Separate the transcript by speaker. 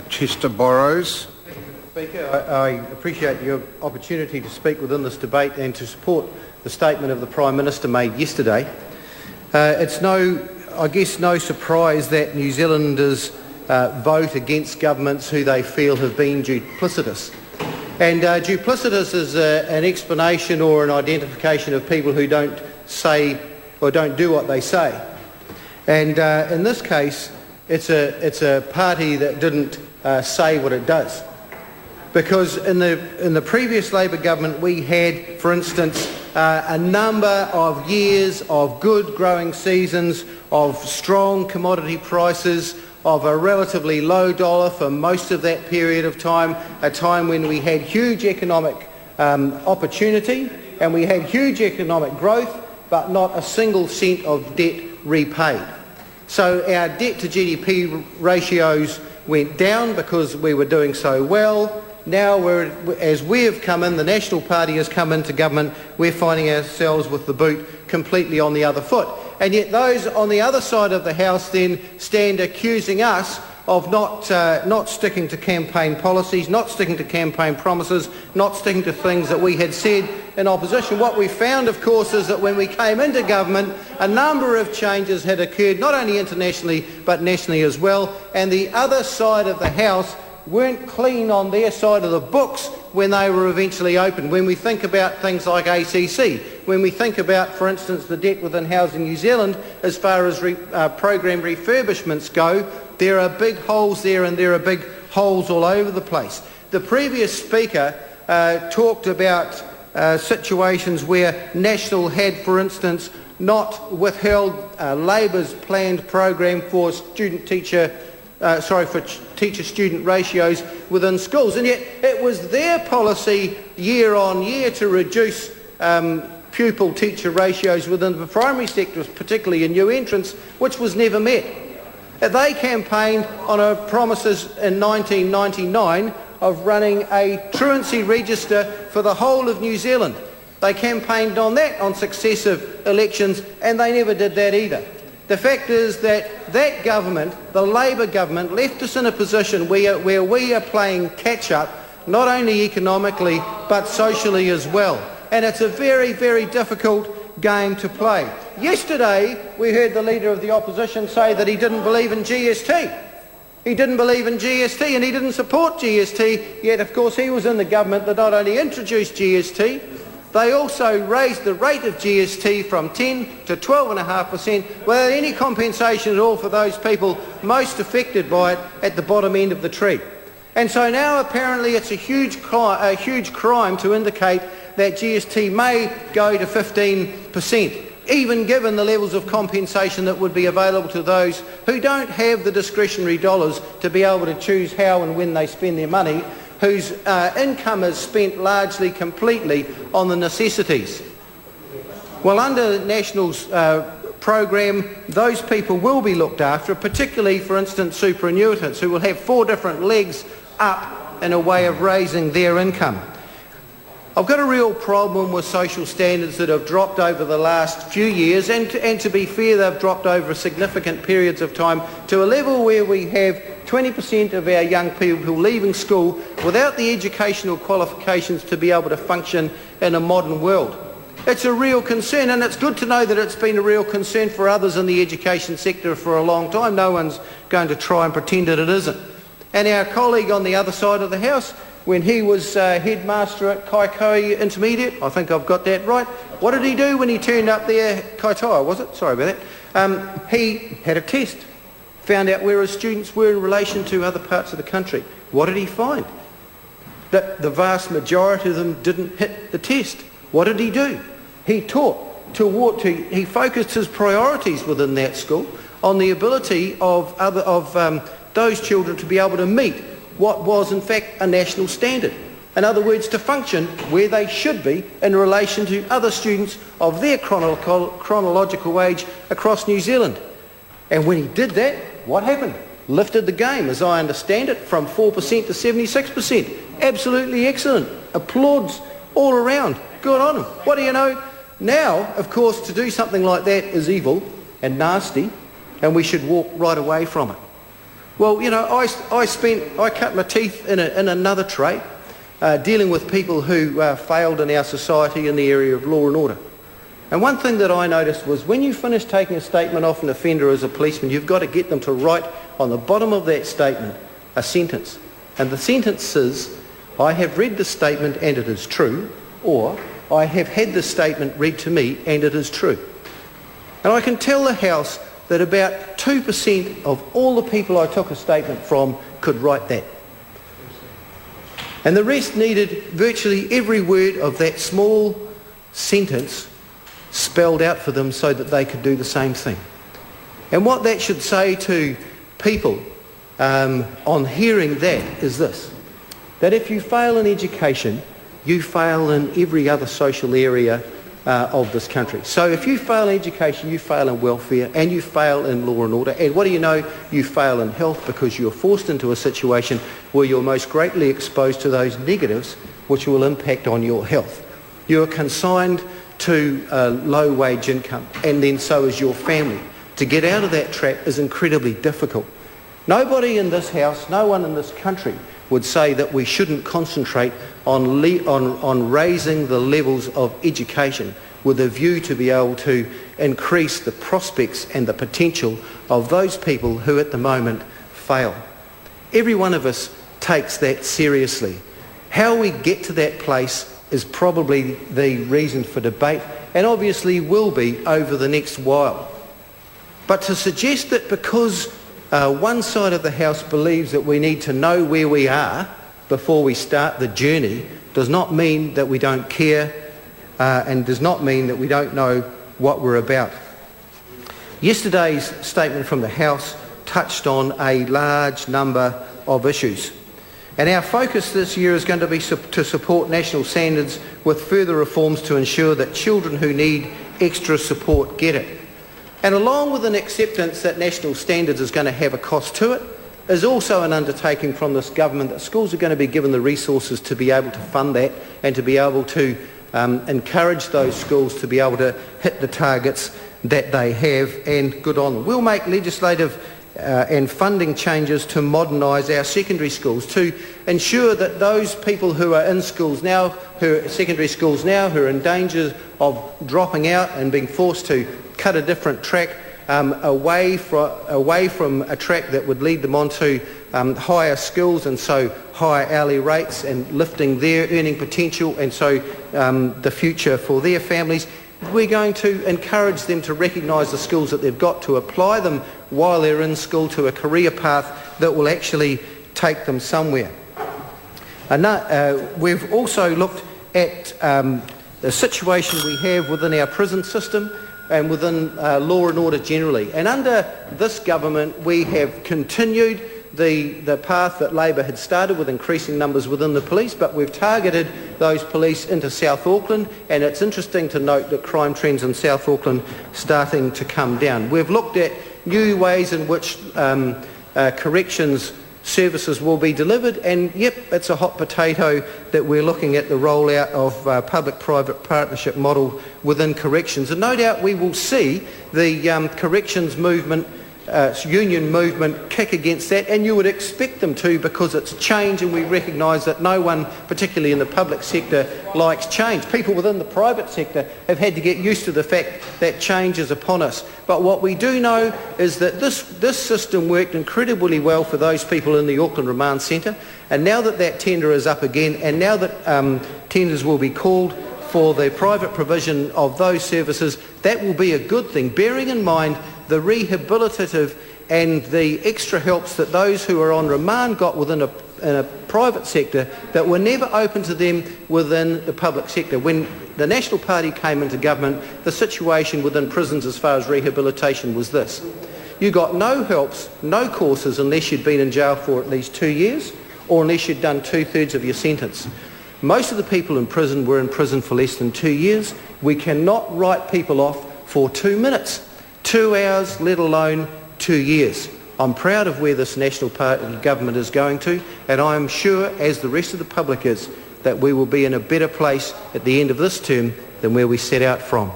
Speaker 1: Chester Burrows.
Speaker 2: Speaker, I appreciate your opportunity to speak within this debate and to support the statement of the Prime Minister made yesterday. It's no surprise that New Zealanders vote against governments who they feel have been duplicitous. And duplicitous is an explanation or an identification of people who don't say or don't do what they say. And in this case, it's a party that didn't say what it does. Because in the previous Labor government we had, for instance, a number of years of good growing seasons, of strong commodity prices, of a relatively low dollar for most of that period of time, a time when we had huge economic opportunity and we had huge economic growth, but not a single cent of debt repaid. So our debt to GDP ratios went down because we were doing so well. Now, as we have come in, the National Party has come into government, we're finding ourselves with the boot completely on the other foot. And yet those on the other side of the House then stand accusing us of not sticking to campaign policies, not sticking to campaign promises, not sticking to things that we had said in opposition. What we found, of course, is that when we came into government, a number of changes had occurred, not only internationally but nationally as well, and the other side of the House weren't clean on their side of the books when they were eventually opened. When we think about things like ACC, when we think about, for instance, the debt within Housing New Zealand, as far as program refurbishments go, there are big holes there and there are big holes all over the place. The previous speaker talked about situations where National had, for instance, not withheld Labor's planned program for teacher-student ratios within schools, and yet it was their policy year on year to reduce pupil-teacher ratios within the primary sectors, particularly in new entrants, which was never met. They campaigned on promises in 1999 of running a truancy register for the whole of New Zealand. They campaigned on that on successive elections, and they never did that either. The fact is that that government, the Labor government, left us in a position where we are playing catch-up, not only economically but socially as well. And it's a very, very difficult game to play. Yesterday we heard the Leader of the Opposition say that he didn't believe in GST. He didn't believe in GST and he didn't support GST, yet of course he was in the government that not only introduced GST, they also raised the rate of GST from 10 to 12.5% without any compensation at all for those people most affected by it at the bottom end of the tree. And so now apparently it's a huge crime to indicate that GST may go to 15%, even given the levels of compensation that would be available to those who don't have the discretionary dollars to be able to choose how and when they spend their money, whose income is spent largely completely on the necessities. Well, under National's program, those people will be looked after, particularly, for instance, superannuitants, who will have 4 different legs up in a way of raising their income. I've got a real problem with social standards that have dropped over the last few years, and to be fair, they've dropped over significant periods of time to a level where we have 20% of our young people leaving school without the educational qualifications to be able to function in a modern world. It's a real concern, and it's good to know that it's been a real concern for others in the education sector for a long time. No one's going to try and pretend that it isn't. And our colleague on the other side of the House, when he was headmaster at Kaikoai Intermediate, I think I've got that right, what did he do when he turned up there? Kaitoa, was it? Sorry about that. He had a test, found out where his students were in relation to other parts of the country. What did he find? That the vast majority of them didn't hit the test. What did he do? He he focused his priorities within that school on the ability of those children to be able to meet what was in fact a national standard. In other words, to function where they should be in relation to other students of their chronological age across New Zealand. And when he did that, what happened? Lifted the game, as I understand it, from 4% to 76%. Absolutely excellent. Applauds all around. Good on him. What do you know? Now, of course, to do something like that is evil and nasty, and we should walk right away from it. Well, you know, I cut my teeth in another trade, dealing with people who failed in our society in the area of law and order. And one thing that I noticed was when you finish taking a statement off an offender as a policeman, you've got to get them to write on the bottom of that statement a sentence. And the sentence is, I have read the statement and it is true, or I have had the statement read to me and it is true. And I can tell the House that about 2% of all the people I took a statement from could write that. And the rest needed virtually every word of that small sentence spelled out for them so that they could do the same thing. And what that should say to people on hearing that is this, that if you fail in education, you fail in every other social area of this country. So if you fail in education, you fail in welfare and you fail in law and order. And what do you know? You fail in health because you're forced into a situation where you're most greatly exposed to those negatives which will impact on your health. You're consigned to a low wage income, and then so is your family. To get out of that trap is incredibly difficult. Nobody in this House, no one in this country would say that we shouldn't concentrate on raising the levels of education with a view to be able to increase the prospects and the potential of those people who at the moment fail. Every one of us takes that seriously. How we get to that place is probably the reason for debate, and obviously will be over the next while. But to suggest that because one side of the House believes that we need to know where we are before we start the journey does not mean that we don't care and does not mean that we don't know what we're about. Yesterday's statement from the House touched on a large number of issues. And our focus this year is going to be to support national standards with further reforms to ensure that children who need extra support get it. And along with an acceptance that national standards is going to have a cost to it, is also an undertaking from this government that schools are going to be given the resources to be able to fund that and to be able to encourage those schools to be able to hit the targets that they have, and good on them. We'll make legislative and funding changes to modernise our secondary schools, to ensure that those people who are in schools now, who are secondary schools now, who are in danger of dropping out and being forced to cut a different track away from a track that would lead them onto higher skills and so higher hourly rates and lifting their earning potential and so the future for their families. We're going to encourage them to recognise the skills that they've got, to apply them while they're in school to a career path that will actually take them somewhere. We've also looked at the situation we have within our prison system and within law and order generally. And under this government, we have continued the path that Labor had started with increasing numbers within the police, but we've targeted those police into South Auckland, and it's interesting to note that crime trends in South Auckland starting to come down. We've looked at new ways in which corrections services will be delivered, and yep, it's a hot potato that we're looking at the rollout of public-private partnership model within corrections. And no doubt we will see the corrections movement, union movement kick against that, and you would expect them to, because it's change, and we recognise that no one, particularly in the public sector, likes change. People within the private sector have had to get used to the fact that change is upon us. But what we do know is that this system worked incredibly well for those people in the Auckland Remand Centre, and now that that tender is up again, and now that tenders will be called for the private provision of those services, that will be a good thing, bearing in mind the rehabilitative and the extra helps that those who are on remand got within a private sector that were never open to them within the public sector. When the National Party came into government, the situation within prisons as far as rehabilitation was this. You got no helps, no courses unless you'd been in jail for at least 2 years or unless you'd done 2/3 of your sentence. Most of the people in prison were in prison for less than 2 years. We cannot write people off for 2 minutes. 2 hours, let alone 2 years. I'm proud of where this National Party government is going to, and I am sure, as the rest of the public is, that we will be in a better place at the end of this term than where we set out from.